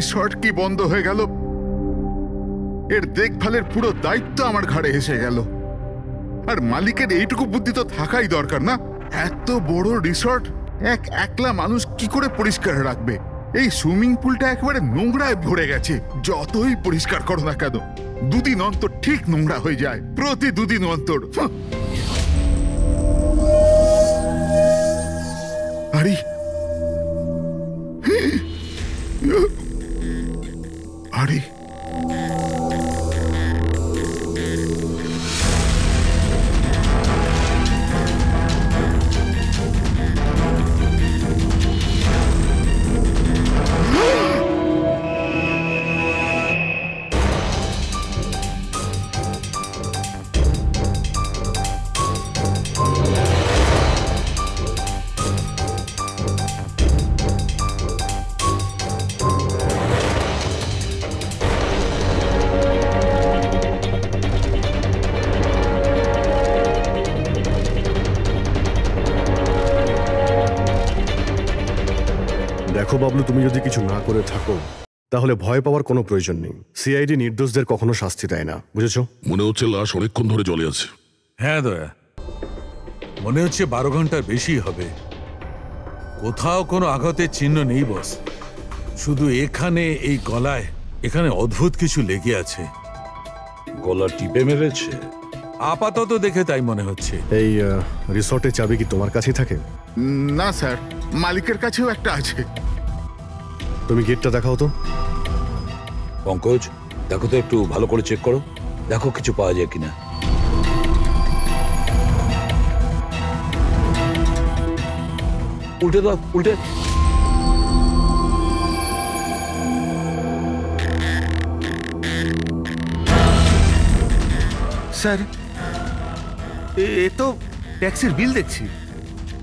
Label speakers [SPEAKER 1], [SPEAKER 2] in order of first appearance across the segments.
[SPEAKER 1] Resort কি বন্ধ হয়ে গেল, এর দেখভালের পুরো দায়িত্ব আমার ঘাড়ে এসে গেল। আর মালিকের এইটুকু বুদ্ধি তো থাকাই দরকার না? এত বড় রিসর্ট একলা মানুষ কি করে পরিষ্কার রাখবে? এই সুইমিং পুলটা একেবারে নোংরায় ভরে গেছে। যতই পরিষ্কার করো না কেন, দুদিন অন্তর ঠিক নোংরা হয়ে যায়, প্রতি দুদিন অন্তর। আরে আরে
[SPEAKER 2] দেখো বাবলু, তুমি যদি কিছু না করে থাকো তাহলে ভয় পাওয়ার কোনো প্রয়োজন নেই। সিআইডি নির্দোষদের কখনো শাস্তি দেয় না, বুঝেছো?
[SPEAKER 3] মনে হচ্ছে লাশ অনেকক্ষণ ধরে জলে আছে।
[SPEAKER 4] হ্যাঁ দয়া, মনে হচ্ছে 12 ঘন্টার বেশি হবে। কোথাও কোনো আঘাতের চিহ্ন নেই বস, শুধু এখানে এই গলায় এখানে অদ্ভুত কিছু লেগে আছে।
[SPEAKER 5] গলা টিপে মেরেছে
[SPEAKER 4] আপাতত দেখে তাই মনে হচ্ছে।
[SPEAKER 2] এই রিসর্টের চাবি কি তোমার কাছেই থাকে?
[SPEAKER 1] না স্যার, মালিকের কাছেও একটা আছে।
[SPEAKER 2] তুমি গেটটা দেখাও তো।
[SPEAKER 5] পঙ্কজ, দেখো তো একটু ভালো করে চেক করো, দেখো কিছু পাওয়া যায় কিনা। উল্টে দাও, উল্টে।
[SPEAKER 6] স্যার, এ তো ট্যাক্সির বিল দেখছি।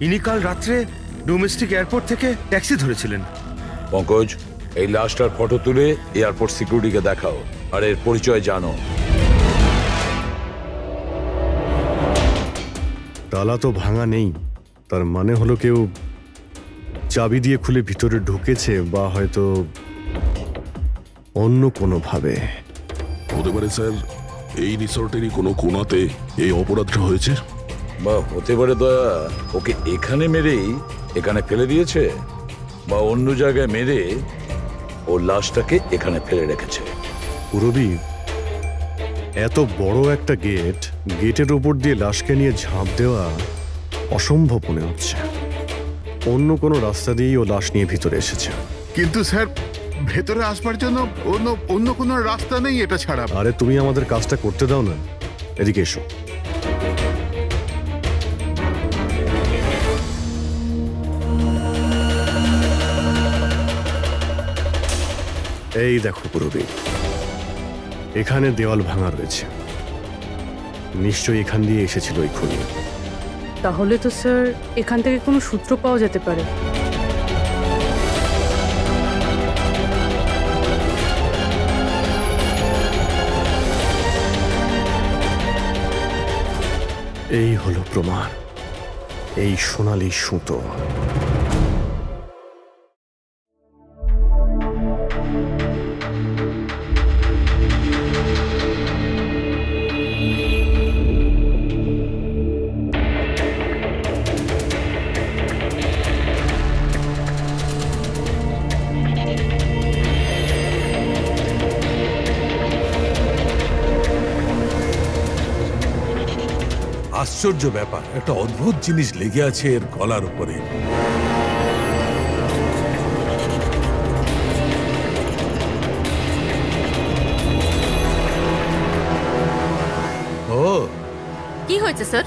[SPEAKER 6] ইনি কাল রাত্রে ডোমেস্টিক এয়ারপোর্ট থেকে ট্যাক্সি ধরেছিলেন।
[SPEAKER 5] পঙ্কজ, এই লাশটার ফটো তুলে এয়ারপোর্ট সিকিউরিটিকে দেখাও আর এর পরিচয় জানো।
[SPEAKER 2] তালা তো ভাঙা নেই, তার মানে হলো কেউ চাবি দিয়ে খুলে ভিতরে ঢুকেছে, বা হয়তো অন্য কোনোভাবে।
[SPEAKER 3] হতে পারে স্যার এই রিসর্টেরই কোনো কোণাতে এই অপরাধটা হয়েছে।
[SPEAKER 5] বা হতে পারে দয়া ওকে এখানে মেরেই এখানে ফেলে দিয়েছে, বা অন্য জায়গায় মেরে ওর লাশটাকে এখানে ফেলে রেখেছে।
[SPEAKER 2] পুরবী, এত বড় একটা গেটের উপর দিয়ে লাশকে নিয়ে ঝাঁপ দেওয়া অসম্ভব মনে হচ্ছে। অন্য কোনো রাস্তা দিয়েই ও লাশ নিয়ে ভিতরে এসেছে।
[SPEAKER 1] কিন্তু স্যার, ভেতরে আসবার জন্য অন্য কোনো রাস্তা নেই এটা ছাড়া।
[SPEAKER 2] আরে তুমি আমাদের কাজটা করতে দাও না, এদিকে এসো। এই দেখো পুরবী, এখানে দেওয়াল ভাঙা রয়েছে, নিশ্চয়ই এখান দিয়ে এসেছিল এই খুনি।
[SPEAKER 7] তাহলে তো স্যার এখান থেকে কোনো সূত্র পাওয়া যেতে পারে।
[SPEAKER 2] এই হলো প্রমাণ, এই সোনালী সুতো।
[SPEAKER 4] আশ্চর্য ব্যাপার, একটা অদ্ভুত জিনিস লেগে আছে এর গলার উপরে। ও,
[SPEAKER 8] কি হয়েছে স্যার?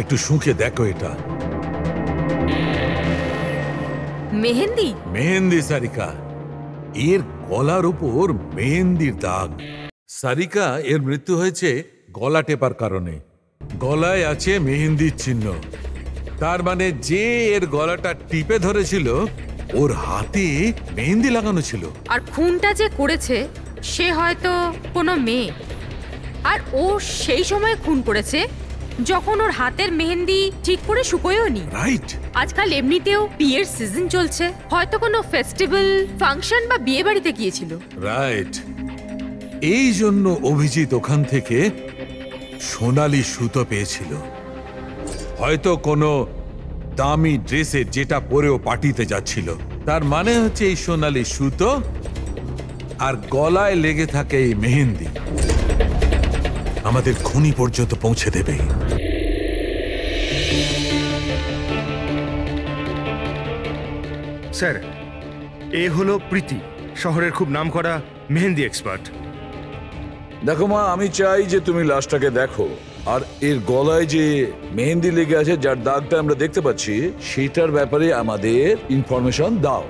[SPEAKER 4] একটু শুঁকে দেখো এটা।
[SPEAKER 8] মেহেন্দি?
[SPEAKER 4] মেহেন্দি সারিকা, এর গলার উপর মেহেন্দির দাগ। সারিকা, এর মৃত্যু হয়েছে গলা টেপার কারণে। গলায় আছে মেহেন্দির চিহ্ন, তার মানে যে এর গলাটা টিপে ধরেছিল ওর হাতে মেহেন্দি লাগানো ছিল।
[SPEAKER 8] আর খুনটা যে করেছে সে হয়তো কোনো মেয়ে, আর ও সেই সময় খুন করেছে যখন ওর হাতের মেহেন্দি ঠিক করে শুকোয়ও নি।
[SPEAKER 4] রাইট।
[SPEAKER 8] আজকাল এমনিতেও বিয়ের সিজন চলছে, হয়তো কোনো ফেস্টিভ্যাল, ফাংশন বা বিয়ে বাড়িতে গিয়েছিল।
[SPEAKER 4] রাইট। এই জন্য অভিজিৎ ওখান থেকে সোনালি সুতো পেয়েছিল, হয়তো কোনো দামি ড্রেসে যেটা পরেও পার্টিতে যাচ্ছিল। তার মানে হচ্ছে এই সোনালি সুতো আর গলায় লেগে থাকে এই মেহেন্দি আমাদের খুনি পর্যন্ত পৌঁছে দেবে।
[SPEAKER 6] স্যার, এ হলো প্রীতি, শহরের খুব নামকরা মেহেন্দি এক্সপার্ট।
[SPEAKER 5] দেখো মা, আমি চাই যে তুমি লাশটাকে দেখো, আর এর গলায় যে মেহেন্দি লেগে আছে, যার দাগটা আমরা দেখতে পাচ্ছি, সেটার ব্যাপারে আমাদের ইনফরমেশন দাও।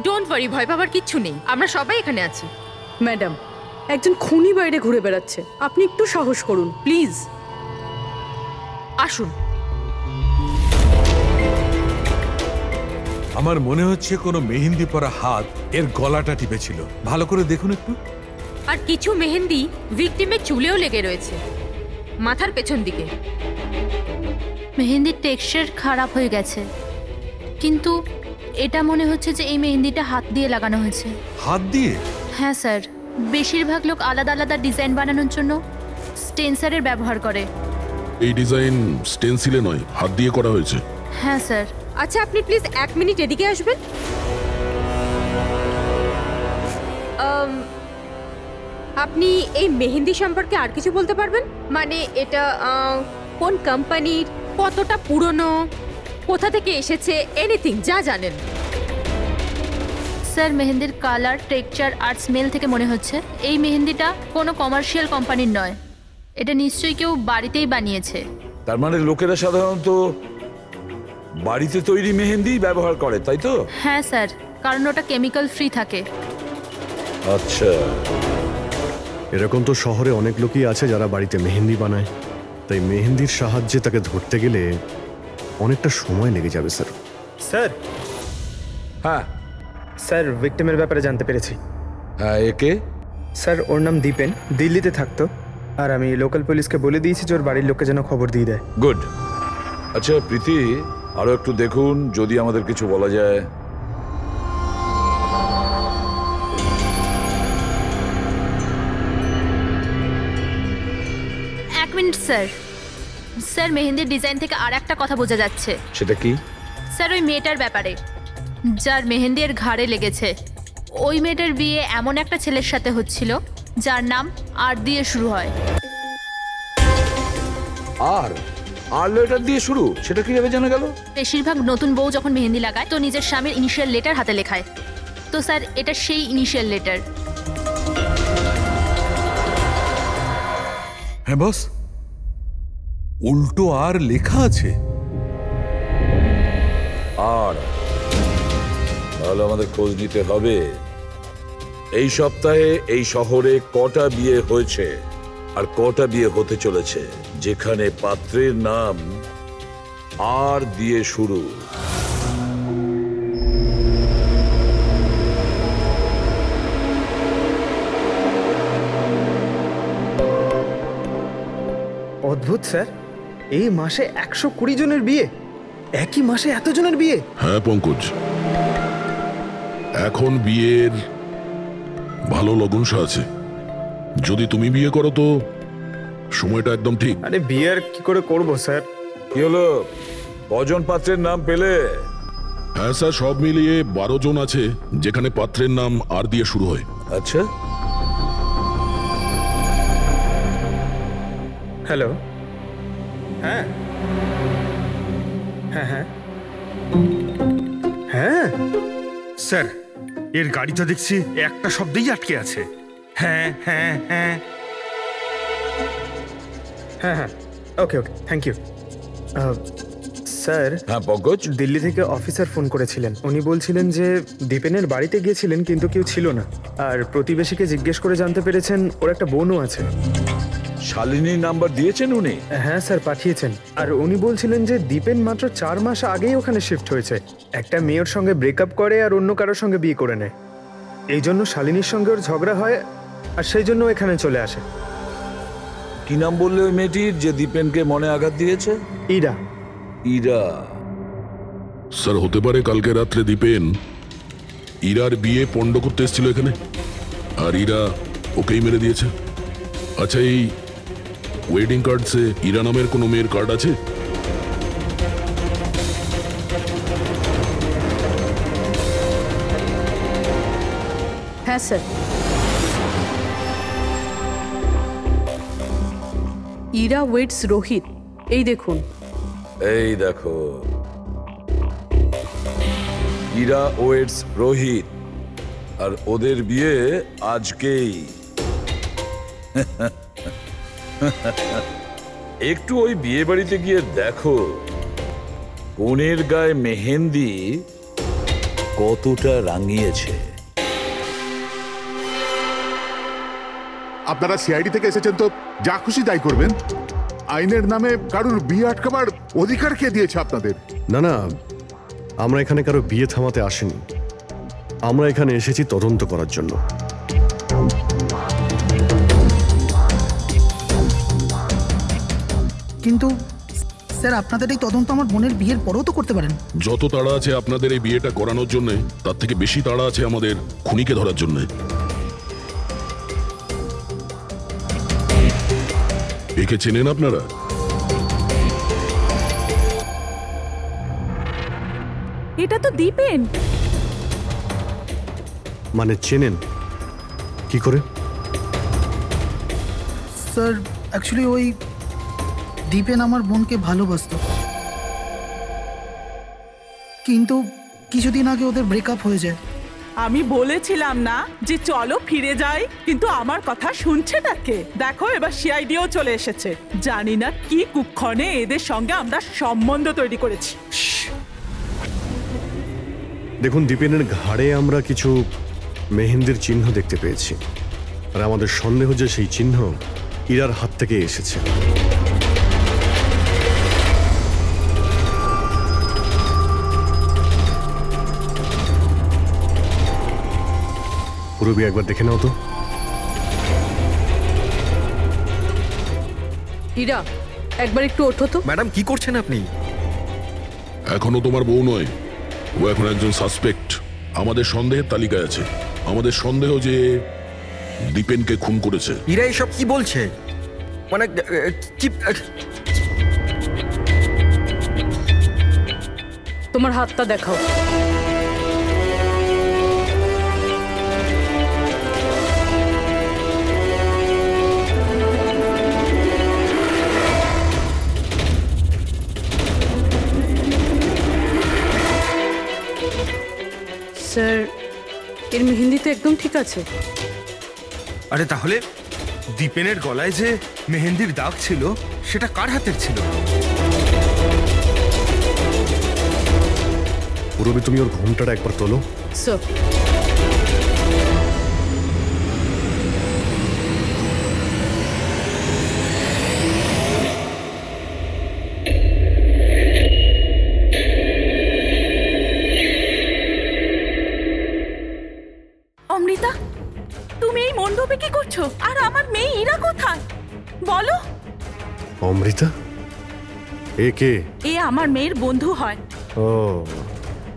[SPEAKER 8] ডোন্ট ওয়ারি, ভয় পাবার কিচ্ছু নেই, আমরা সবাই এখানে আছি।
[SPEAKER 7] ম্যাডাম, একজন খুনি বাইরে ঘুরে বেড়াচ্ছে, আপনি একটু সাহস করুন প্লিজ।
[SPEAKER 8] আসুন।
[SPEAKER 4] আমার মনে হচ্ছে কোনো মেহেন্দি পরা হাত এর গলাটা টিপেছিল, ভালো করে দেখুন একটু।
[SPEAKER 8] আর কিছু মেহেন্দি ভিকটিমের চুলেও লেগে রয়েছে, মাথার পেছন দিকে।
[SPEAKER 9] মেহেন্দির টেক্সচার খারাপ হয়ে গেছে, কিন্তু এটা মনে হচ্ছে যে এই মেহেন্দিটা হাত দিয়ে লাগানো হয়েছে।
[SPEAKER 4] হাত দিয়ে?
[SPEAKER 9] হ্যাঁ স্যার, বেশিরভাগ লোক আলাদা আলাদা ডিজাইন বানানোর জন্য স্টেন্সারের ব্যবহার করে।
[SPEAKER 3] এই ডিজাইন স্টেনসিলে নয়, হাত দিয়ে করা হয়েছে।
[SPEAKER 9] হ্যাঁ স্যার।
[SPEAKER 8] আচ্ছা, আপনি প্লিজ 1 মিনিট এদিকে আসবেন। আপনি এই মেহেন্দি সম্পর্কে আর কিছু বলতে পারবেন? মানে এটা কোন কোম্পানির, কতটা পুরনো, কোথা থেকে এসেছে, এনিথিং যা জানেন।
[SPEAKER 9] স্যার, মেহেন্দির কালার, টেক্সচার আর স্মেল থেকে মনে হচ্ছে এই মেহেন্দিটা কোনো কমার্শিয়াল কোম্পানির নয়, এটা নিশ্চয়ই কেউ বাড়িতেই বানিয়েছে।
[SPEAKER 5] তার মানে লোকেরা সাধারণত বাড়িতে তৈরি মেহেন্দি ব্যবহার করে, তাই তো?
[SPEAKER 9] হ্যাঁ স্যার, কারণ ওটা কেমিক্যাল ফ্রি থাকে।
[SPEAKER 5] আচ্ছা।
[SPEAKER 2] এরকম তো শহরে অনেক লোকই আছে যারা বাড়িতে মেহেন্দি বানায়, তাই মেহেন্দির সাহায্যে তাকে ধরতে গেলে অনেকটা সময় লেগে যাবে স্যার।
[SPEAKER 6] স্যার,
[SPEAKER 5] হ্যাঁ
[SPEAKER 6] স্যার ভিকটিমের ব্যাপারে জানতে পেরেছি।
[SPEAKER 5] হ্যাঁ, একে?
[SPEAKER 6] স্যার, ওর নাম দীপেন, দিল্লিতে থাকতো, আর আমি লোকাল পুলিশকে বলে দিয়েছি যে ওর বাড়ির লোককে যেন খবর দিয়ে দেয়।
[SPEAKER 5] গুড। আচ্ছা প্রীতি, আরো একটু দেখুন যদি আমাদের কিছু বলা যায়।
[SPEAKER 9] এক মিনিট স্যার। স্যার, মেহেন্দির ডিজাইন থেকে আর একটা কথা বোঝা যাচ্ছে।
[SPEAKER 5] সেটা কি?
[SPEAKER 9] স্যার, ওই মেয়েটার ব্যাপারে, যার মেহেন্দি এর ঘাড়ে লেগেছে, ওই মেয়েটার বিয়ে এমন একটা ছেলের সাথে হচ্ছিল যার নাম আর দিয়ে শুরু হয়।
[SPEAKER 5] আর লেটার দিয়ে শুরু? সেটা কিভাবে জানা গেল?
[SPEAKER 9] বেশিরভাগ নতুন বউ যখন মেহেন্দি লাগায় তো নিজের স্বামীর ইনিশিয়াল লেটার হাতে লেখায়, তো স্যার এটা সেই ইনিশিয়াল লেটার।
[SPEAKER 4] হ্যাঁ বস, উল্টো আর লেখা আছে।
[SPEAKER 5] আর তাহলে আমাদের খোঁজ নিতে হবে এই সপ্তাহে এই শহরে কটা বিয়ে হয়েছে আর কটা বিয়ে হতে চলেছে যেখানে পাত্রের নাম আর দিয়ে শুরু।
[SPEAKER 6] অদ্ভুত স্যার, এই মাসে 120 জনের বিয়ে, একই মাসে এতজনের বিয়ে।
[SPEAKER 3] হ্যাঁ পঙ্কজ, এখন বিয়ের ভালো লগ্নসা আছে। যদি তুমি বিয়ে করো তো সময়টা একদম ঠিক।
[SPEAKER 6] আরে বিয়ে আর কি করে করবো স্যার?
[SPEAKER 5] কি হলো, কজন পাত্রের নাম পেলে?
[SPEAKER 3] হ্যাঁ স্যার, সব মিলিয়ে 12 জন আছে যেখানে পাত্রের নাম আর দিয়ে শুরু হয়।
[SPEAKER 5] আচ্ছা,
[SPEAKER 6] হ্যালো, হ্যাঁ হ্যাঁ হ্যাঁ হ্যাঁ স্যার, এর গাড়িটা দেখছি একটা শব্দেই আটকে আছে। হ্যাঁ হ্যাঁ হ্যাঁ হ্যাঁ হ্যাঁ, ওকে ওকে, থ্যাংক ইউ স্যার।
[SPEAKER 5] হ্যাঁ পঙ্কজ,
[SPEAKER 6] দিল্লি থেকে অফিসার ফোন করেছিলেন, উনি বলছিলেন যে দীপেনের বাড়িতে গিয়েছিলেন কিন্তু কেউ ছিল না, আর প্রতিবেশীকে জিজ্ঞেস করে জানতে পেরেছেন ওর একটা বোনও আছে।
[SPEAKER 5] শালিনীর নাম্বার দিয়েছেন উনি?
[SPEAKER 6] হ্যাঁ স্যার, পাঠিয়েছেন। আর উনি বলছিলেন যে দীপেন মাত্র 4 মাস আগেই ওখানে শিফট হয়েছে, একটা মেয়ের সঙ্গে ব্রেকআপ করে আর অন্য কারোর সঙ্গে বিয়ে করে নেয়, এই জন্য শালিনীর সঙ্গে ওর ঝগড়া হয় আর সেই জন্য এখানে চলে আসে।
[SPEAKER 5] কি নাম বললে ওই মেয়েটির যে দীপেনকে মনে আঘাত দিয়েছে?
[SPEAKER 10] ইরা।
[SPEAKER 5] ইরা।
[SPEAKER 3] স্যার হতে পারে কালকে রাত্রে দীপেন ইরার বিয়ে পণ্ড করতে এসেছিল এখানে, আর ইরা ওকেই মেরে দিয়েছে। আচ্ছা, এই ওয়েডিং কার্ডসে ইরা নামের কোনো মেয়ের কার্ড আছে?
[SPEAKER 7] হ্যাঁ স্যার। ইরা ওয়েটস রোহিত, এই দেখুন।
[SPEAKER 5] এই দেখো, ইরা ওয়েটস রোহিত, আর ওদের বিয়ে আজকেই। একটু ওই বিয়ে বাড়িতে গিয়ে দেখো কনের গায়ে মেহেন্দি কতটা রাঙিয়েছে।
[SPEAKER 1] আপনারা সিআইডি থেকে এসেছেন তো যা খুশি তাই করবেন। আইনের নামে কারুর বিয়ে আটকাবার অধিকার কে দিয়েছে আপনাদের?
[SPEAKER 2] না না, আমরা এখানে কারো বিয়ে থামাতে আসিনি। আমরা এখানে এসেছি তদন্ত করার জন্য।
[SPEAKER 10] কিন্তু স্যার, আপনাদের এই তদন্ত আমার বোনের বিয়ের পরেও তো করতে পারেন।
[SPEAKER 3] যত তাড়া আছে আপনাদের এই বিয়েটা করানোর জন্য, তার থেকে বেশি তাড়া আছে আমাদের খুনিকে ধরার জন্য। একে চেনেন আপনারা?
[SPEAKER 7] এটা তো দীপেন।
[SPEAKER 2] মানে চেনেন কি করে?
[SPEAKER 10] স্যার অ্যাকচুয়ালি ওই দীপেন আমার বোনকে ভালোবাসতো, কিন্তু কিছুদিন আগে ওদের ব্রেকআপ হয়ে যায়।
[SPEAKER 11] আমি বলেছিলাম না যে চলো ফিরে যাই, কিন্তু আমার কথা শুনছে না কে? দেখো এবার সিআইডিও চলে এসেছে। জানি না কি কুক্ষণে এদের সঙ্গে আমরা সম্বন্ধ তৈরি করেছি।
[SPEAKER 2] দেখুন, দীপেনের ঘাড়ে আমরা কিছু মেহেন্দির চিহ্ন দেখতে পেয়েছি, আর আমাদের সন্দেহ যে সেই চিহ্ন ইরার হাত থেকে এসেছে। পুরবি একবার দেখে নাও তো।
[SPEAKER 7] ইরা, একবার একটু ওঠো তো।
[SPEAKER 6] ম্যাডাম কি করছেন আপনি?
[SPEAKER 3] এখনো তোমার বউ নয়, ও এখন একজন সাসপেক্ট। আমাদের সন্দেহের তালিকায় আছে। আমাদের সন্দেহ যে দীপেনকে খুন করেছে।
[SPEAKER 6] ইরা এসব কি বলছে? মানে কি?
[SPEAKER 7] তোমার হাতটা দেখাও। স্যার, এর মেহেন্দি তো একদম ঠিক আছে।
[SPEAKER 6] আরে তাহলে দীপেনের গলায় যে মেহেন্দির দাগ ছিল সেটা কার হাতের ছিল?
[SPEAKER 2] পুরবি, তুমি ওর ঘুমটাটা একবার তোলো।
[SPEAKER 7] স্যার,
[SPEAKER 11] অমৃতা, তুমি এই মণ্ডপে কি করছো? আর আমার মেয়ে ইরা কোথায় বলো?
[SPEAKER 2] অমৃতা? এ কে?
[SPEAKER 11] এ আমার মেয়ের বন্ধু হয়।
[SPEAKER 2] ও,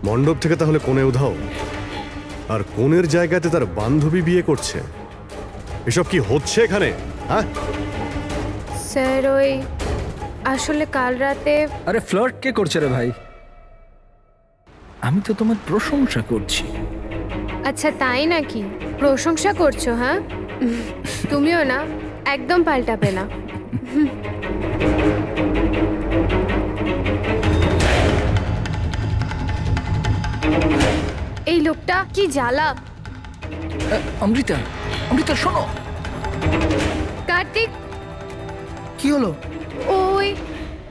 [SPEAKER 2] মণ্ডপ থেকে তাহলে কোণে উধাও, আর কোণের জায়গাতে তার বান্ধবী বিয়ে করছে। এসব কি হচ্ছে এখানে? হ্যাঁ
[SPEAKER 8] স্যার, ওই আসলে কাল রাতে।
[SPEAKER 12] আরে ফ্লার্ট কে করছে রে ভাই? আমি তো তোমার প্রশংসা করছি।
[SPEAKER 8] আচ্ছা তাই নাকি? প্রশংসা করছো? হ্যাঁ, তুমিও না একদম পাল্টাবে না। এই লোকটা কি জ্বালা।
[SPEAKER 12] অমৃতা, অমৃতা শোনো।
[SPEAKER 8] কার্তিক,
[SPEAKER 10] কি হলো?
[SPEAKER 8] ওই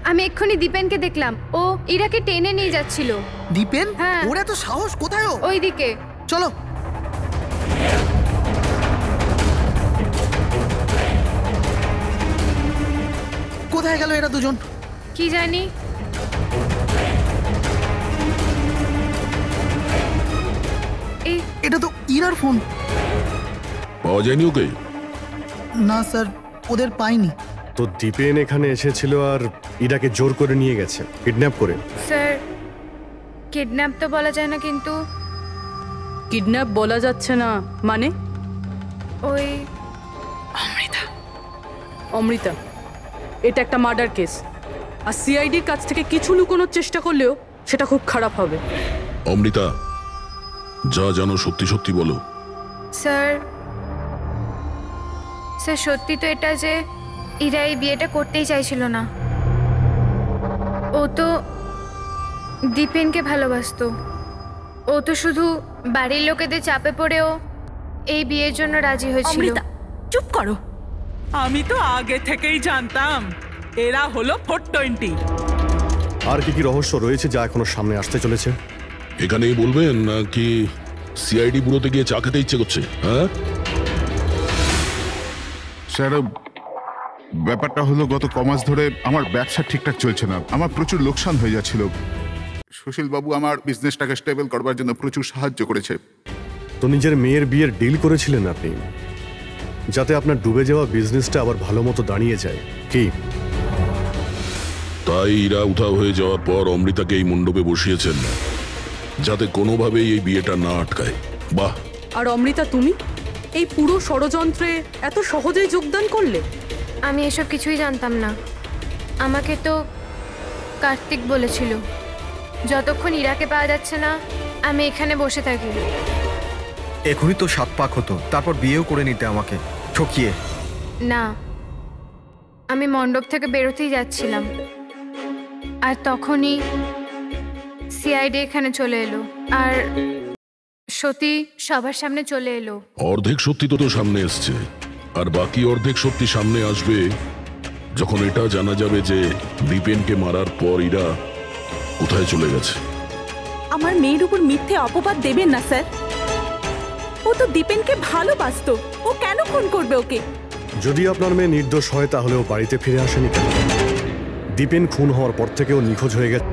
[SPEAKER 8] আমি এক্ষুনি দীপেনকে দেখলাম, ও ইরাকে টেনে নিয়ে যাচ্ছিল।
[SPEAKER 10] দীপেন?
[SPEAKER 8] হ্যাঁ।
[SPEAKER 10] ওর এত সাহস কোথায়?
[SPEAKER 8] ওইদিকে
[SPEAKER 10] চলো। কোথায় গেল এরা দুজন?
[SPEAKER 8] কি জানি।
[SPEAKER 10] এটা তো ইরার ফোন।
[SPEAKER 3] পাওয়া যায়নি ওকে?
[SPEAKER 10] না স্যার, ওদের পাইনি।
[SPEAKER 2] তো দীপেন এখানে এসেছিল আর ইরাকে জোর করে নিয়ে গেছে, কিডন্যাপ করে।
[SPEAKER 13] স্যার কিডন্যাপ তো বলা যায় না, কিন্তু
[SPEAKER 7] কিডন্যাপ বলা যাচ্ছে না মানে?
[SPEAKER 13] ওই
[SPEAKER 7] অমৃতা, এটা একটা মার্ডার কেস, আর সিআইডির কাছ থেকে কিছু লুকোনোর চেষ্টা করলেও সেটা খুব খারাপ হবে।
[SPEAKER 3] অমৃতা, যা জানো সত্যি সত্যি বলো।
[SPEAKER 13] স্যার সত্যি তো এটা যে ইরা এই বিয়েটা করতেই চাইছিল না। ও তো দীপেনকে ভালোবাসতো। ও তো শুধু বাড়ির লোকেদের চাপে পড়েও এই বিয়ের জন্য রাজি হয়েছিল।
[SPEAKER 11] অমৃতা চুপ করো, আমি তো আগে থেকেই জানতাম এরা হলো 420।
[SPEAKER 2] আর কি কি রহস্য রয়েছে যা এখনো সামনে আসতে চলেছে?
[SPEAKER 3] এখানেই বলবেন নাকি সিআইডি ব্যুরোতে গিয়ে চা খেতে ইচ্ছে করছে? হ্যাঁ
[SPEAKER 1] স্যার, ব্যাপারটা হলো গত কমাস ধরে আমার ব্যবসা ঠিকঠাক চলছে না, আমার প্রচুর লোকসান হয়ে যাচ্ছিল। সুশীল বাবু আমার বিজনেসটাকে স্টেবল করবার জন্য প্রচুর সাহায্য করেছে।
[SPEAKER 2] তো নিজের মেয়ের বিয়ের ডিল করেছিলেন আপনি, যাতে আপনার ডুবে যাওয়া বিজনেসটা আবার ভালো মতো দাঁড়িয়ে যায়, কি?
[SPEAKER 3] তাই ইরা উধাও হয়ে যাওয়ার পর অমৃতাকে এই মণ্ডপে বসিয়েছেন যাতে কোনোভাবেই এই বিয়েটা না আটকায়। বাহ!
[SPEAKER 7] আর অমৃতা, তুমি এই পুরো ষড়যন্ত্রে এত সহজেই যোগদান করলে?
[SPEAKER 13] আমি এসব কিছুই জানতাম না। আমাকে তো কার্তিক বলেছিল যতক্ষণ ইরাকে পাওয়া যাচ্ছে না আমি এখানে বসে থাকি।
[SPEAKER 6] এখনই তো 7 পাক হতো, তারপর বিয়েও করে নিতে আমাকে ঠকিয়ে।
[SPEAKER 13] না, আমি মণ্ডপ থেকে বেরোতেই যাচ্ছিলাম, আর তখনই সিআইডি এখানে চলে এলো, আর সত্যি সবার সামনে চলে এলো।
[SPEAKER 3] অর্ধেক সত্যি তো সামনে এসছে, আর বাকি অর্ধেক সত্যি সামনে আসবে যখন এটা জানা যাবে যে দীপেনকে মারার পর ইরা কোথায় চলে গেছে।
[SPEAKER 11] আমার মেয়ের উপর মিথ্যে অপবাদ দেবেন না স্যার। ও তো দীপেনকে ভালোবাসতো, ও কেন খুন করবে ওকে?
[SPEAKER 2] যদি আপনার মেয়ে নির্দোষ হয় তাহলে ও বাড়িতে ফিরে আসেনি কেন? দীপেন খুন হওয়ার পর থেকে ও নিখোঁজ হয়ে গেছে।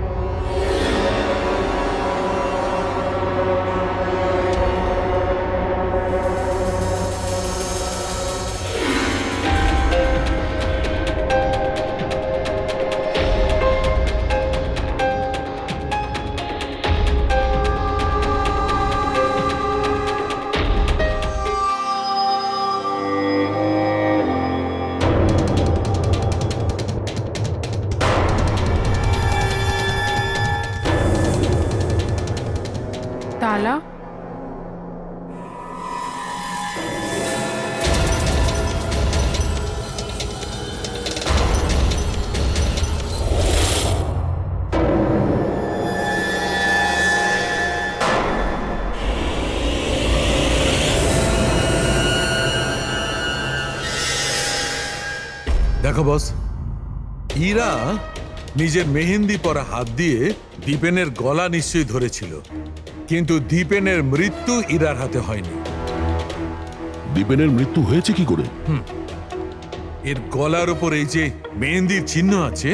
[SPEAKER 7] তালা?
[SPEAKER 4] দেখো বস, ইরা নিজের মেহেন্দি পরা হাত দিয়ে দীপেনের গলা নিশ্চয়ই ধরেছিল, কিন্তু দীপেনের মৃত্যু ইরার হাতে হয়নি।
[SPEAKER 3] দীপেনের মৃত্যু হয়েছে কি করে?
[SPEAKER 4] এর গলার উপর এই যে মেহেন্দির চিহ্ন আছে,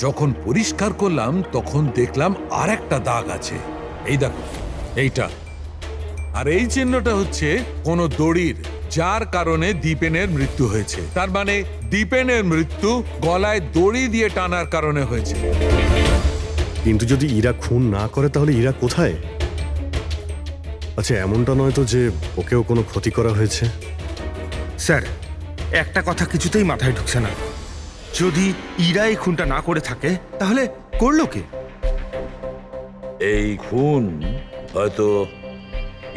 [SPEAKER 4] যখন পরিষ্কার করলাম তখন দেখলাম আর একটা দাগ আছে। এই দেখো, এইটা। আর এই চিহ্নটা হচ্ছে কোনো দড়ির, যার কারণে দীপেনের মৃত্যু হয়েছে। তার মানে দীপেনের মৃত্যু গলায় দড়ি দিয়ে টানার কারণে হয়েছে।
[SPEAKER 2] কিন্তু যদি ইরা খুন না করে তাহলে ইরা কোথায়? আচ্ছা, এমনটা নয় তো যে ওকেও কোনো ক্ষতি করা হয়েছে?
[SPEAKER 6] স্যার, একটা কথা কিছুতেই মাথায় ঢুকছে না। যদি ইরা এই খুনটা না করে থাকে তাহলে করলো কে?
[SPEAKER 5] এই খুন হয়তো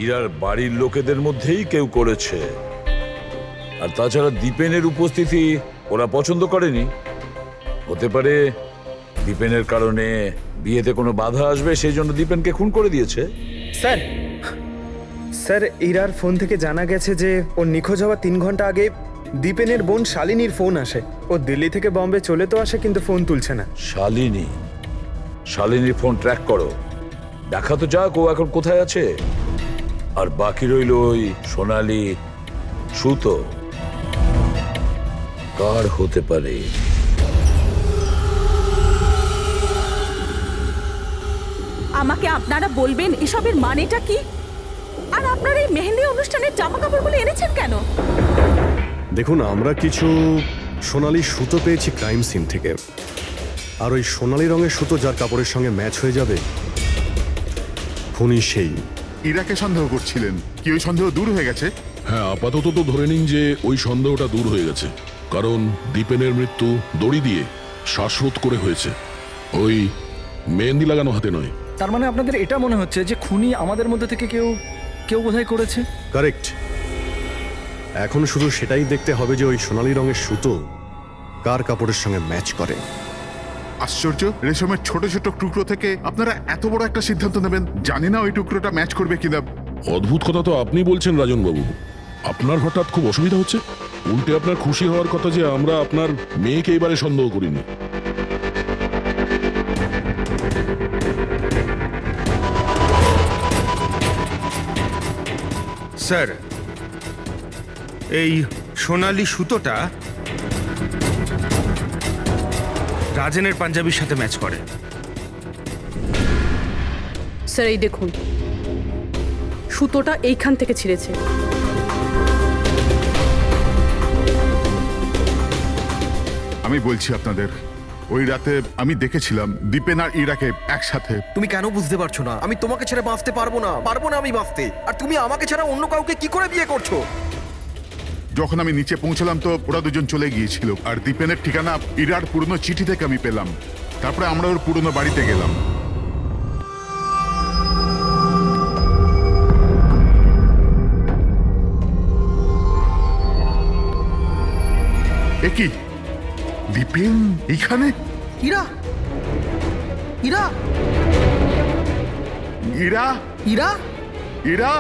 [SPEAKER 5] ইরার বাড়ির লোকেদের মধ্যেই কেউ করেছে। আর তাছাড়া দীপেনের উপস্থিতি ওরা পছন্দ করেনি। হতে পারে দীপেনের কারণে বিয়েতে কোনো বাধা আসবে, সেই জন্য দীপেনকে খুন করে দিয়েছে।
[SPEAKER 14] স্যার, ইরার ফোন থেকে জানা গেছে যে ওর নিখোঁজ হওয়া 3 ঘন্টা আগে দীপেনের বোন শালিনীর ফোন আসে। ও দিল্লি থেকে বম্বে চলে তো আসে, কিন্তু ফোন তুলছে না।
[SPEAKER 5] শালিনীর ফোন ট্র্যাক করো, দেখা তো যাক ও এখন কোথায় আছে। আর বাকি রইল ওই সোনালি সুতো, কার হতে পারে?
[SPEAKER 11] আমাকে আপনারা বলবেন এসবের মানেটা কি? আর আপনারা এই মেহেন্দি অনুষ্ঠানের জামা কাপড়গুলো এনেছেন কেন?
[SPEAKER 2] দেখুন, আমরা কিছু সোনালি সুতো পেয়েছি ক্রাইম সিন থেকে, আর ওই সোনালি রঙের সুতো যার কাপড়ের সঙ্গে ম্যাচ হয়ে যাবে খুনি সেই।
[SPEAKER 1] ইরাকে সন্দেহ করছিলেন, কি ওই সন্দেহ দূর হয়ে গেছে?
[SPEAKER 3] হ্যাঁ, আপাতত তো ধরে নিন যে ওই সন্দেহটা দূর হয়ে গেছে, কারণ দীপেনের মৃত্যু দড়ি দিয়ে শ্বাসরোধ করে হয়েছে, ওই মেহেন্দি লাগানো হাতে নয়।
[SPEAKER 12] তার মানে আপনাদের এটা মনে হচ্ছে যে খুনি আমাদের মধ্যে থেকে কেউ বোধহয় করেছে?
[SPEAKER 2] কারেক্ট। এখন শুধু সেটাই দেখতে হবে যে ওই সোনালি রঙের সুতো কার কাপড়ের সঙ্গে ম্যাচ করে।
[SPEAKER 1] আশ্চর্য, রেশমের ছোট ছোট টুকরো থেকে আপনারা এত বড় একটা সিদ্ধান্ত নেবেন। জানি না ওই টুকরোটা ম্যাচ করবে কিনা।
[SPEAKER 3] অদ্ভুত কথা তো আপনি বলছেন রাজন বাবু। আপনার হঠাৎ খুব অসুবিধা হচ্ছে? উল্টে আপনার খুশি হওয়ার কথা যে আমরা আপনার মেয়েকে এবারে সন্দেহ করিনি।
[SPEAKER 6] স্যার, এই সোনালি সুতোটা রাজেনের পাঞ্জাবির সাথে ম্যাচ করে।
[SPEAKER 7] স্যার এই দেখুন, সুতোটা এইখান থেকে ছিঁড়েছে।
[SPEAKER 1] আমি বলছি আপনাদের, ওই রাতে আমি দেখেছিলাম দীপেন আর ইরাকে একসাথে।
[SPEAKER 15] তুমি কেন বুঝতে পারছো না? আমি তোমাকে ছেড়ে বাঁচতে পারবো না আমি বাঁচতে। আর তুমি আমাকে ছাড়া অন্য কাউকে কি করে বিয়ে করছো?
[SPEAKER 1] যখন আমি নিচে পৌঁছলাম তো ওরা দুজন চলে গিয়েছিল, আর দীপেনের ঠিকানা ইরার পুরনো চিঠি থেকে আমি পেলাম। তারপরে আমরা ওর পুরনো বাড়িতে গেলাম। এ কি, দীপেন এইখানে?
[SPEAKER 10] ইরা, ইরা,
[SPEAKER 1] ইরা,
[SPEAKER 10] ইরা,
[SPEAKER 1] ইরা,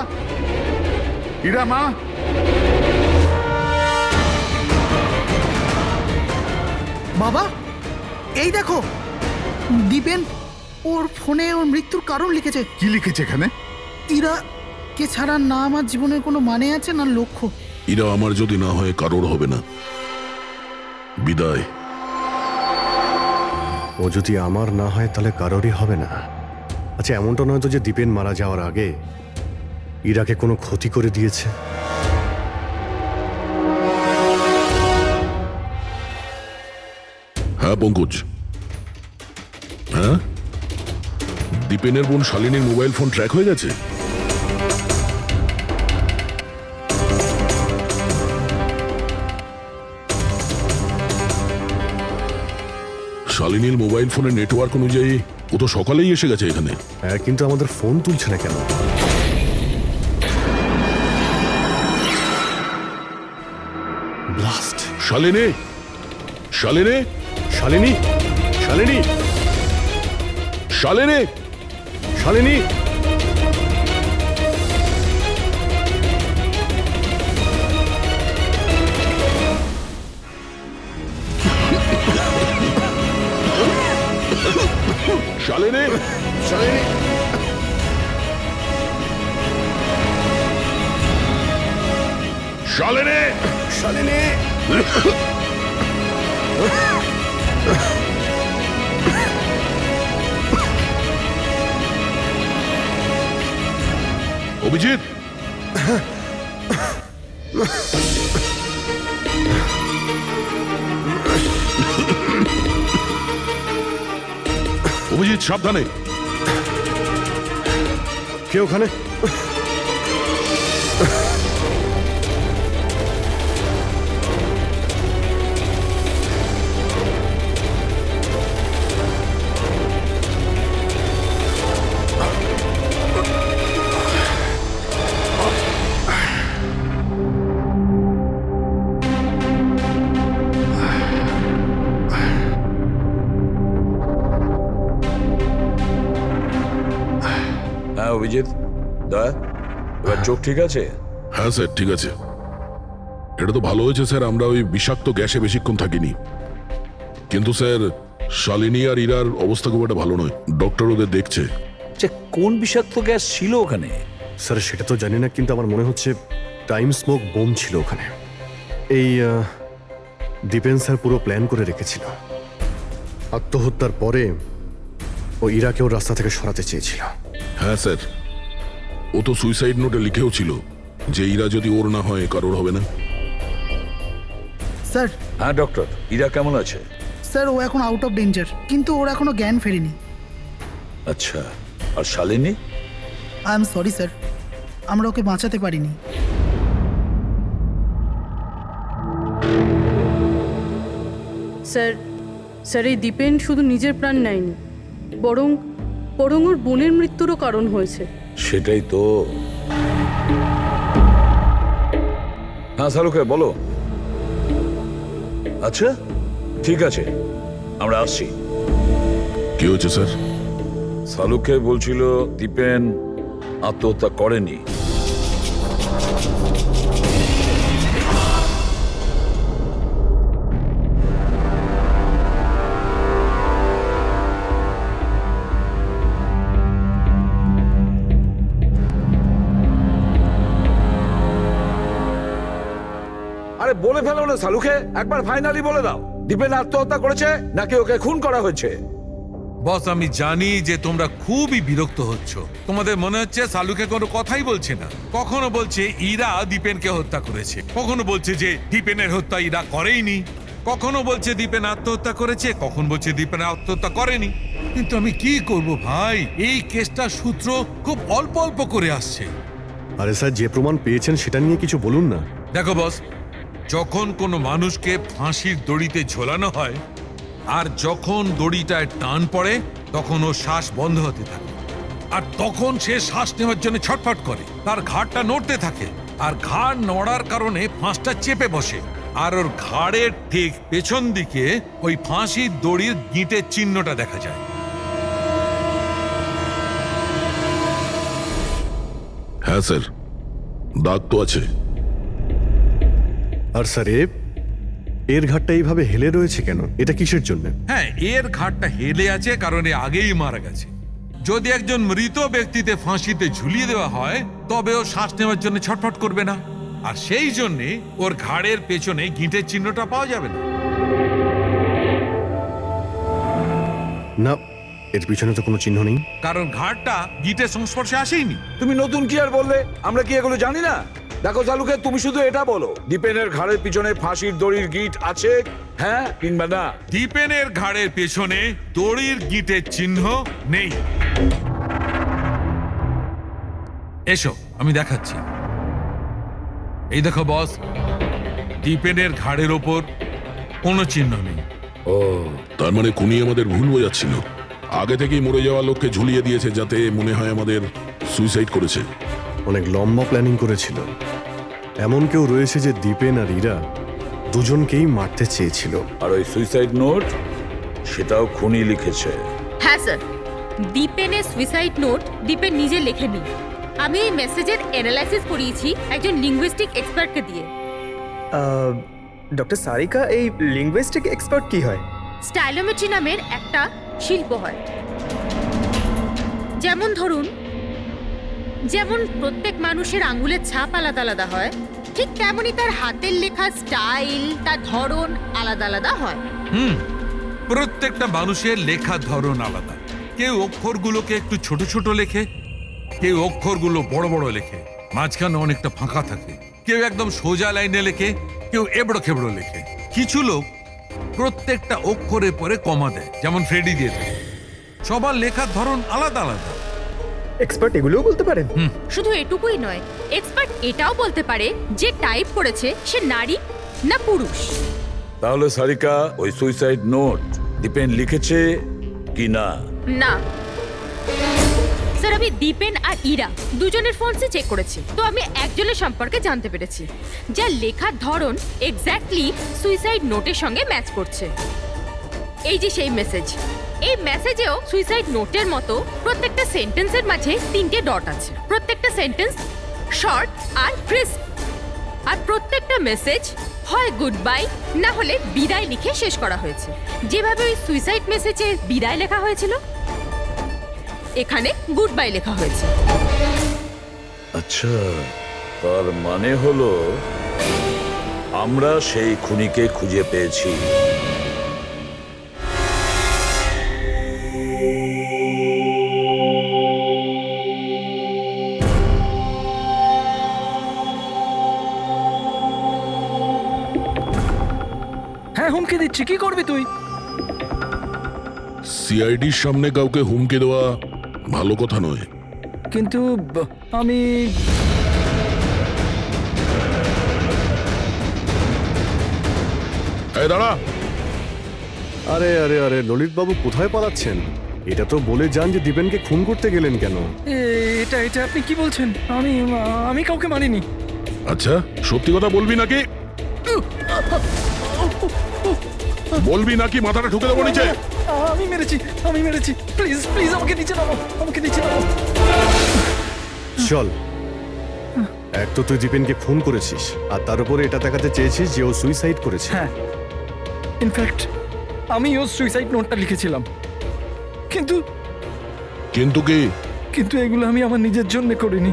[SPEAKER 1] ইরা মা।
[SPEAKER 10] বাবা, এই দেখো, দীপেন ওর ফোনে ওর মৃত্যুর কারণ লিখেছে।
[SPEAKER 1] কি লিখেছে এখানে?
[SPEAKER 10] ইরা কে ছাড়া না আমার জীবনের কোনো মানে আছে না লক্ষ্য।
[SPEAKER 3] ইরা আমার যদি না হয় কারোর হবে না। বিদায়।
[SPEAKER 2] ও যদি আমার না হয় তাহলে কারোরই হবে না। আচ্ছা, এমনটা নয় তো যে দীপেন মারা যাওয়ার আগে ইরাকে কোনো ক্ষতি করে দিয়েছে?
[SPEAKER 3] হ্যাঁ পঙ্কজ, হ্যাঁ, দীপেনের বোন শালিনীর মোবাইল ফোন ট্র্যাক হয়ে গেছে। শালিনীর মোবাইল ফোনের নেটওয়ার্ক অনুযায়ী ও তো সকালেই এসে গেছে এখানে।
[SPEAKER 2] হ্যাঁ, কিন্তু আমাদের ফোন তুলছে না কেন? ব্লাস্ট।
[SPEAKER 3] শালিনী, শালিনী,
[SPEAKER 2] শালিনী, শালিনী,
[SPEAKER 3] শালিনী,
[SPEAKER 2] শালিনী।
[SPEAKER 3] শালিনী,
[SPEAKER 2] শালিনী,
[SPEAKER 3] শালিনী,
[SPEAKER 2] শালিনী।
[SPEAKER 3] অভিজিৎ, অভিজিৎ সাবধানে।
[SPEAKER 2] কে ওখানে?
[SPEAKER 5] অভিজিৎ দা, এবার চোখ ঠিক আছে?
[SPEAKER 3] হ্যাঁ স্যার, ঠিক আছে। এটা তো ভালো হয়েছে স্যার আমরা ওই বিষাক্ত গ্যাসে বেশিক্ষণ থাকিনি। কিন্তু স্যার, শালিনী আর ইরার অবস্থা খুব একটা ভালো নয়। ডক্টর ওদের দেখছে।
[SPEAKER 12] কোন বিষাক্ত গ্যাস ছিল ওখানে?
[SPEAKER 2] স্যার সেটা তো জানি না, কিন্তু আমার মনে হচ্ছে টাইম স্মোক বোম ছিল ওখানে। এই দীপেন স্যার পুরো প্ল্যান করে রেখেছিল। আত্মহত্যার পরে ও ইরাকেও রাস্তা থেকে সরাতে চেয়েছিল।
[SPEAKER 3] হ্যাঁ স্যার, ও তো সুইসাইড নোটে লিখেও ছিল যে ইরা যদি ওর না হয় কারোর হবে না।
[SPEAKER 10] স্যার।
[SPEAKER 5] হ্যাঁ ডক্টর, ইরা কেমন আছে?
[SPEAKER 10] স্যার ও এখন আউট অফ ডেঞ্জার, কিন্তু ওর এখনো জ্ঞান ফেরেনি।
[SPEAKER 5] আচ্ছা, আর Shalini?
[SPEAKER 10] I am sorry sir, আমরা ওকে বাঁচাতে পারিনি।
[SPEAKER 7] স্যার স্যার এই দীপেন শুধু নিজের প্রাণ নেয়নি, বরং বরং ওর বোনের মৃত্যুরও কারণ হয়েছে।
[SPEAKER 5] সেটাই তো। হ্যাঁ শালুকে বলো। আচ্ছা ঠিক আছে, আমরা আসছি।
[SPEAKER 3] কি হয়েছে স্যার?
[SPEAKER 5] শালুকে বলছিল দীপেন আত্মহত্যা করেনি। আরে বলে ফেলো না শালুকে, একবার ফাইনালি বলে দাও, দীপেন আত্মহত্যা করেছে নাকি ওকে খুন করা হয়েছে?
[SPEAKER 4] বস আমি জানি যে তোমরা খুবই বিরক্ত হচ্ছ। তোমাদের মনে হচ্ছে শালুকে কোনো কথাই বলছে না। কখনো বলছে ইরা দীপেনকে হত্যা করেছে, কখনো বলছে যে দীপেনের হত্যা ইরা করেইনি, কখনো বলছে দীপেন আত্মহত্যা করেছে, কখন বলছে দীপেন আত্মহত্যা করেনি। কিন্তু আমি কি করব ভাই, এই কেসটা সূত্র খুব অল্প অল্প করে আসছে।
[SPEAKER 2] আরে স্যার, যে প্রমাণ পেয়েছেন সেটা নিয়ে কিছু বলুন না।
[SPEAKER 4] দেখো বস, যখন কোনো মানুষকে ফাঁসির দড়িতে ঝোলানো হয় আর যখন দড়িটায় টান পড়ে তখন ওর শ্বাস বন্ধ হতে থাকে, আর তখন সে শ্বাস নেওয়ার জন্য ছটফট করে, তার ঘাড়টা নড়তে থাকে, আর ঘাড় নড়ার কারণে ফাঁসটা চেপে বসে, আর ওর ঘাড়ের ঠিক পেছন দিকে ওই ফাঁসির দড়ির গিঁটের চিহ্নটা দেখা যায়।
[SPEAKER 3] হ্যাঁ স্যার, দাগ তো আছে।
[SPEAKER 2] আর স্যার এর ঘাটটা এইভাবে হেলে রয়েছে কেন? এটা কিসের জন্য?
[SPEAKER 4] হ্যাঁ, এর ঘাটটা হেলে আছে কারণ এ আগেই মারা গেছে। যদি একজন মৃত ব্যক্তিতে ফাঁসিতে ঝুলিয়ে দেওয়া হয় তবে ও শ্বাস নেওয়ার জন্য ছটফট করবে না, আর সেই জন্যে ওর ঘাড়ের পেছনে গিঁটের চিহ্নটা পাওয়া যাবে না।
[SPEAKER 2] না, এর পিছনে তো কোনো চিহ্ন নেই।
[SPEAKER 4] কারণ ঘাড়টা গিঁটের সংস্পর্শে আসেনি।
[SPEAKER 5] তুমি নতুন কি আর বললে? আমরা কি এগুলো জানি না? দেখো শালুকে, তুমি শুধু এটা বলো, দীপেনের ঘাড়ের পিছনে ফাঁসির দড়ির গিঁট আছে, হ্যাঁ কিংবা না?
[SPEAKER 4] দীপেনের ঘাড়ের পেছনে দড়ির গিঁটের চিহ্ন নেই। এসো আমি দেখাচ্ছি। এই দেখো বস, দীপেনের ঘাড়ের ওপর কোনো চিহ্ন নেই।
[SPEAKER 3] ও, তার মানে খুনি আমাদের ভুল বোঝাচ্ছিল। আগে থেকেই মরে যাওয়া লোককে ঝুলিয়ে দিয়েছে যাতে মনে হয় আমাদের সুইসাইড করেছে।
[SPEAKER 2] অনেক লম্বা প্ল্যানিং করেছিল। এমন কেউ রয়েছে যে দীপেন আর ইরা দুজনকেই মারতে চেয়েছিল।
[SPEAKER 5] আর ওই সুইসাইড নোট, সেটাও খুনি লিখেছে।
[SPEAKER 8] হ্যাঁ স্যার, দীপেনের সুইসাইড নোট দীপেন নিজে লেখেনি। আমি এই মেসেজের অ্যানালাইসিস করিয়েছি একজন লিঙ্গুইস্টিক এক্সপার্টকে দিয়ে।
[SPEAKER 14] ডক্টর সারিকা, এই লিঙ্গুইস্টিক এক্সপার্ট কি হয়?
[SPEAKER 8] স্টাইলোমেট্রি নামের একটা শিল্প হয়। যেমন ধরুন, যেমন প্রত্যেক মানুষের আঙ্গুলের ছাপ আলাদা আলাদা হয়, ঠিক তেমনই তার হাতের লেখা স্টাইল, তার ধরন আলাদা আলাদা হয়।
[SPEAKER 4] প্রত্যেকটা মানুষের লেখার ধরন আলাদা। কেউ অক্ষরগুলোকে একটু ছোট ছোট লেখে, কেউ অক্ষরগুলো বড় বড় লেখে, মাঝখানে অনেকটা ফাঁকা থাকে, কেউ একদম সোজা লাইনে লেখে, কেউ এবড়ো খেবড়ো লেখে। কিছু লোক প্রত্যেকটা অক্ষরের পরে কমা দেয়, যেমন ফ্রেডি দিয়ে থাকে। সবার লেখার ধরন আলাদা আলাদা।
[SPEAKER 14] এক্সপার্ট এগুলোও বলতে পারেন?
[SPEAKER 8] শুধু এটুকুই নয়, এক্সপার্ট এটাও বলতে পারে যে টাইপ করেছে সে নারী না পুরুষ।
[SPEAKER 5] তাহলে সারিকা, ওই সুইসাইড নোট দীপেন লিখেছে কি না?
[SPEAKER 8] না স্যার, আমি দীপেন আর ইরা দুজনের ফোনসে চেক করেছি, তো আমি একজনের সম্পর্কে জানতে পেরেছি যার লেখার ধরন এক্স্যাক্টলি সুইসাইড নোটের সঙ্গে ম্যাচ করছে। এই যে সেই মেসেজ, এই মেসেজেও সুইসাইড নোটের মতো প্রত্যেকটা সেন্টেন্সের মাঝে 3টে ডট আছে। প্রত্যেকটা সেন্টেন্স শর্ট আর ক্রিস্প, আর প্রত্যেকটা মেসেজ হয় গুড বাই না হলে বিদায় লিখে শেষ করা হয়েছে। যেভাবে ওই সুইসাইড মেসেজে বিদায় লেখা হয়েছিল, এখানে গুড বাই লেখা হয়েছে।
[SPEAKER 5] আচ্ছা, তার মানে হলো আমরা সেই খুনিকে খুঁজে পেয়েছি।
[SPEAKER 12] হ্যাঁ হুমকি দিচ্ছি, কি করবি তুই?
[SPEAKER 3] সিআইডির সামনে কাউকে হুমকি দেওয়া ভালো কথা নয়।
[SPEAKER 12] কিন্তু আমি
[SPEAKER 3] এই দাঁড়া।
[SPEAKER 2] আরে আরে আরে ললিত বাবু কোথায় পালাচ্ছেন? এটা তো বলে যান যে দীপেনকে খুন করতে গেলেন কেন?
[SPEAKER 12] এটা এটা আপনি কি বলছেন? আমি কাউকে মারিনি।
[SPEAKER 3] আচ্ছা সত্যি কথা বলবি নাকি? বলবি নাকি মাথাটা ঢুকে দেবো নিচে?
[SPEAKER 12] আমি মেরেছি। প্লিজ প্লিজ আমাকে নিচে নামো, আমাকে নিচে নামো।
[SPEAKER 2] চল, এক তো তুই দীপেনকে খুন করেছিস, আর তার উপরে এটা দেখাতে চেয়েছিস যে ও সুইসাইড করেছে।
[SPEAKER 12] হ্যাঁ, ইনফ্যাক্ট আমি ওর সুইসাইড নোটটা লিখেছিলাম। কিন্তু
[SPEAKER 3] কি?
[SPEAKER 12] কিন্তু এগুলো আমি আমার নিজের জন্য করিনি,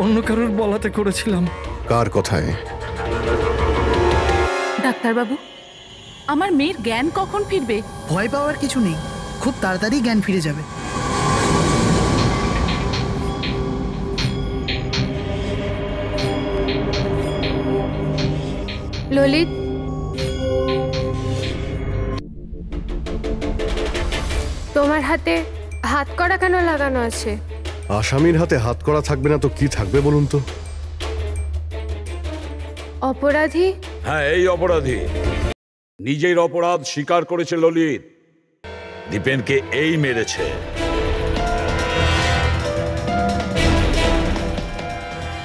[SPEAKER 12] অন্য কারোর বলাতে করেছিলাম।
[SPEAKER 2] কার কথায়?
[SPEAKER 11] ডাক্তারবাবু, আমার মেয়ের জ্ঞান কখন ফিরবে?
[SPEAKER 10] ভয় পাওয়ার কিছু নেই, খুব তাড়াতাড়ি জ্ঞান ফিরে যাবে।
[SPEAKER 13] ললিত, তোমার হাতে হাত করা কেন লাগানো আছে?
[SPEAKER 2] আসামির হাতে হাত করা থাকবে না তো কি থাকবে বলুন তো?
[SPEAKER 13] অপরাধী?
[SPEAKER 5] হ্যাঁ, এই অপরাধী নিজের অপরাধ স্বীকার করেছে ললিত। দীপেনকে এই মেরেছে।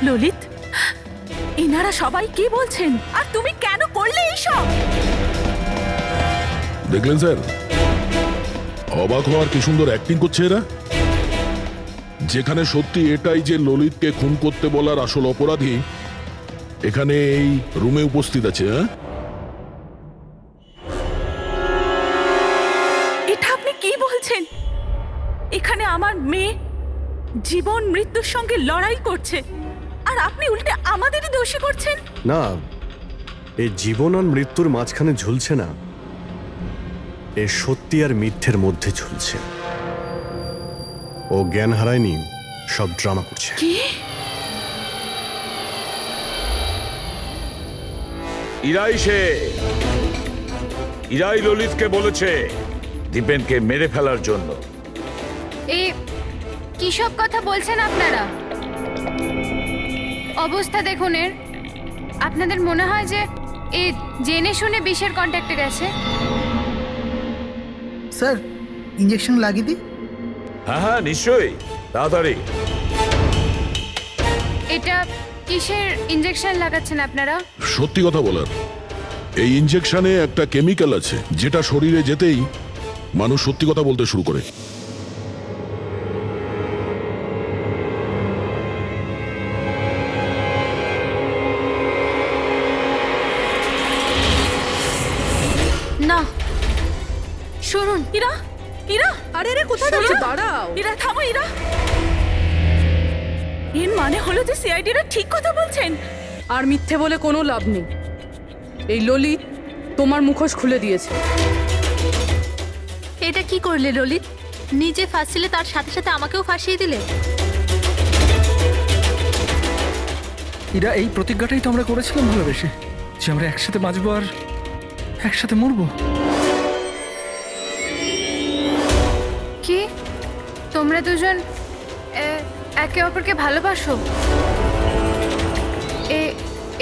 [SPEAKER 11] ললিত, এনারা সবাই কি বলছেন, আর তুমি কেন করলে এইসব?
[SPEAKER 3] দেখলেন স্যার, অবাক হওয়ার কি সুন্দর অ্যাক্টিং করছে এরা। যেখানে সত্যি এটাই যে ললিতকে খুন করতে বলার আসল অপরাধী এখানে এই রুমে উপস্থিত আছে।
[SPEAKER 11] এটা আপনি কি বলছেন? এখানে আমার মেয়ে জীবন মৃত্যুর সঙ্গে লড়াই করছে, আর আপনি উল্টে আমাদেরই দোষী করছেন।
[SPEAKER 2] না, এই জীবন আর মৃত্যুর মাঝখানে ঝুলছে না, এ সত্যি আর মিথ্যের মধ্যে ঝুলছে। ও জ্ঞান হারায়নি, সব ড্রামা করছে।
[SPEAKER 11] কি?
[SPEAKER 5] ইরাই ললিতকে বলেছে দীপেনকে মেরে ফেলার জন্য।
[SPEAKER 13] এই কি সব কথা বলছেন আপনারা? অবস্থা দেখুন এর। আপনাদের মনে হয় যে এ জেনে শুনে বিষের কন্ট্যাক্টে গেছে?
[SPEAKER 10] স্যার, ইঞ্জেকশন লাগিয়ে দিই?
[SPEAKER 5] হ্যাঁ হ্যাঁ নিশ্চয়ই, তাড়াতাড়ি।
[SPEAKER 13] এটা কিসের ইঞ্জেকশন লাগাচ্ছেন আপনারা?
[SPEAKER 3] সত্যি কথা বলার, এই ইনজেকশনে একটা কেমিক্যাল আছে যেটা শরীরে যেতেই মানুষ সত্যি কথা বলতে শুরু করে।
[SPEAKER 9] না, শুনুন।
[SPEAKER 11] ইরা, ইরা,
[SPEAKER 7] আরে রে কোথায় যাচ্ছে? দাঁড়াও।
[SPEAKER 11] ইরা থামো, ইরা। এর মানে হলো যে সিআইডিরা ঠিক কথা বলছেন।
[SPEAKER 7] আর মিথ্যে বলে কোনো লাভ নেই। এই ললিত তোমার মুখোশ খুলে দিয়েছে।
[SPEAKER 9] এটা কি করলে ললিত? নিজে ফাঁসছিলে, তার সাথে সাথে আমাকেও ফাঁসিয়ে দিলে।
[SPEAKER 12] এরা এই প্রতিজ্ঞাটাই তো আমরা করেছিলাম ভালোবেসে, যে আমরা একসাথে বাঁচবো আর একসাথে মরবো।
[SPEAKER 13] কি তোমরা দুজন একে অপরকে ভালোবাসো?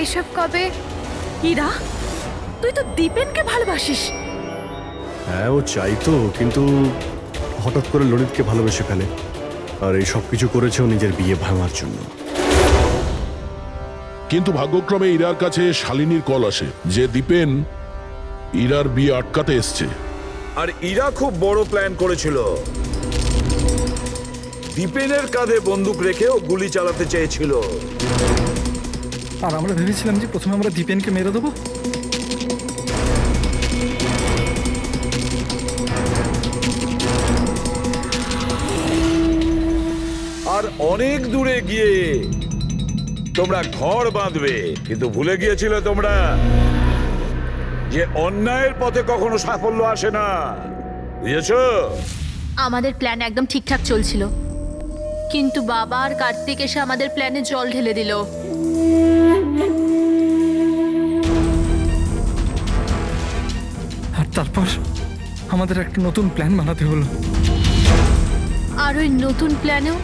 [SPEAKER 13] এসব কবে?
[SPEAKER 11] ইরা, তুই তো দীপেনকে ভালোবাসিস।
[SPEAKER 2] হ্যাঁ, ও চাইতো, কিন্তু হঠাৎ করে ললিতকে ভালোবেসে ফেলে, আর এই সব কিছু করেছে ও নিজের বিয়ে ভাঙার জন্য।
[SPEAKER 3] কিন্তু ভাগ্যক্রমে ইরার কাছে শালিনীর কল আসে যে দীপেন ইরার বিয়ে আটকাতে এসছে।
[SPEAKER 5] আর ইরা খুব বড় প্ল্যান করেছিল। দীপেনের কাঁধে বন্দুক রেখে ও গুলি চালাতে চেয়েছিল।
[SPEAKER 12] আর আমরা ভেবেছিলাম যে প্রথমে আমরা দীপেনকে মেরে দেবো।
[SPEAKER 5] আর অনেক দূরে গিয়ে তোমরা ঘর বাঁধবে, কিন্তু ভুলে গিয়েছিলে তোমরা যে অন্যায়ের পথে কখনো সাফল্য আসে না। বুঝেছো?
[SPEAKER 9] আমাদের প্ল্যান একদম ঠিকঠাক চলছিল, কিন্তু বাবা আর কার্তিক এসে আমাদের প্ল্যানে জল ঢেলে দিল।
[SPEAKER 12] তারপর আমাদের একটা নতুন প্ল্যান বানাতে হলো।
[SPEAKER 9] আর ওই নতুন প্ল্যানেও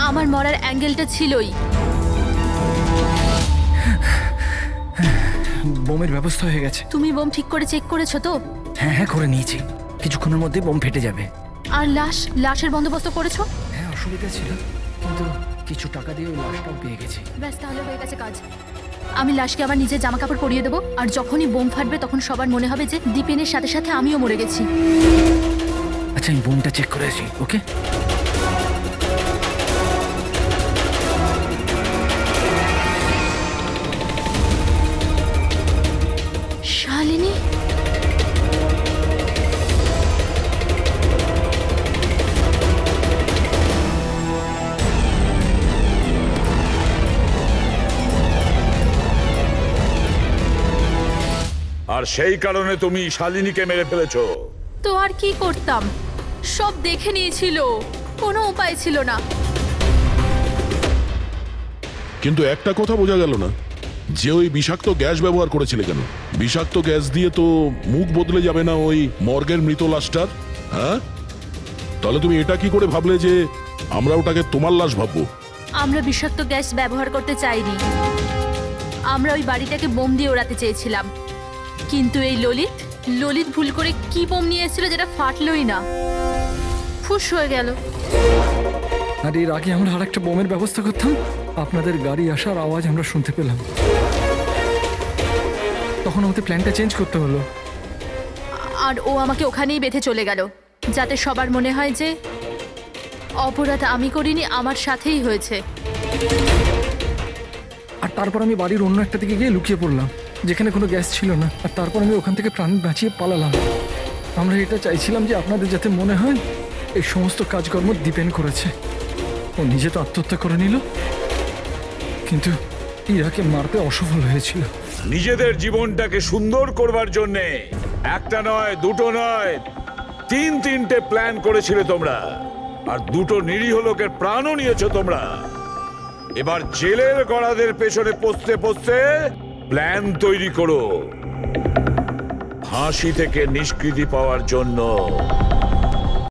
[SPEAKER 9] আমার মরার অ্যাঙ্গেলটা ছিলই।
[SPEAKER 12] বোমের ব্যবস্থা হয়ে গেছে।
[SPEAKER 9] তুমি বোম ঠিক করে চেক করেছো তো?
[SPEAKER 12] হ্যাঁ হ্যাঁ, করে নিয়েছি। কিছুক্ষণের মধ্যে বোম ফেটে যাবে।
[SPEAKER 9] আর লাশের বন্দোবস্ত করেছো?
[SPEAKER 12] হ্যাঁ, অসুবিধা ছিল, কিন্তু কিছু টাকা দিয়ে ওই লাশটাও পেয়ে গেছি।
[SPEAKER 9] ব্যাস, তাহলে হয়ে গেছে কাজ। আমি লাশকে আবার নিজের জামা কাপড় পরিয়ে দেবো, আর যখনই বোম ফাটবে তখন সবার মনে হবে যে দীপেনের সাথে সাথে আমিও মরে গেছি।
[SPEAKER 12] আচ্ছা, আমি বোমটা চেক করেছি। ওকে,
[SPEAKER 9] শালিনী,
[SPEAKER 5] আর সেই কারণে তুমি শালিনীকে মেরে ফেলেছো।
[SPEAKER 9] তো আর কি করতাম? সব দেখে নিয়েছিল, কোনো উপায় ছিল না।
[SPEAKER 3] কিন্তু একটা কথা বোঝা গেল না, যে ওই বিষাক্ত গ্যাস ব্যবহার করেছিলে কেন? বিষাক্ত গ্যাস দিয়ে তো মুখ বদলে যাবে না ওই মর্গের মৃত লাশটার? হ্যাঁ, তাহলে তুমি এটা কি করে ভাবলে যে আমরা ওটাকে তোমার লাশ ভাববো?
[SPEAKER 9] আমরা বিষাক্ত গ্যাস ব্যবহার করতে চাইনি। আমরা ওই বাড়িটাকে বোম দিয়ে ওড়াতে চেয়েছিলাম, কিন্তু এই ললিত ভুল করে কি বোম নিয়ে এসেছিল যেটা ফাটলই না, ফুস হয়ে গেল।
[SPEAKER 12] আর এর আগে আমরা আরেকটা বোমের ব্যবস্থা করতাম, আপনাদের গাড়ি আসার আওয়াজ আমরা শুনতে পেলাম। তখন আমাদের প্ল্যানটা চেঞ্জ করতে হলো।
[SPEAKER 9] আর ও আমাকে ওখানেই বেঁধে চলে গেল, যাতে সবার মনে হয় যে অপরাধ আমি করিনি, আমার সাথেই হয়েছে।
[SPEAKER 12] আর তারপর আমি বাড়ির অন্য একটা দিকে গিয়ে লুকিয়ে পড়লাম, যেখানে কোনো গ্যাস ছিল না। আর তারপর আমি ওখান থেকে প্রাণ বাঁচিয়ে পালালাম। আমরা এটা চাইছিলাম যে আপনাদের যাতে মনে হয় এই সমস্ত কাজকর্ম দীপেন করেছে। ও নিজে তো আত্মহত্যা করে নিল, কিন্তু ইরাকে মারতে অসফল হয়েছিল।
[SPEAKER 5] নিজেদের জীবনটাকে সুন্দর করবার জন্য একটা নয়, দুটো নয়, তিনটে প্ল্যান করেছিলে তোমরা, আর দুটো নিরীহ লোকের প্রাণও নিয়েছো তোমরা। এবার জেলের গড়াদের পেছনে পৌঁছতে পৌঁছতে প্ল্যান তৈরি করো ফাঁসি থেকে নিষ্কৃতি পাওয়ার জন্য।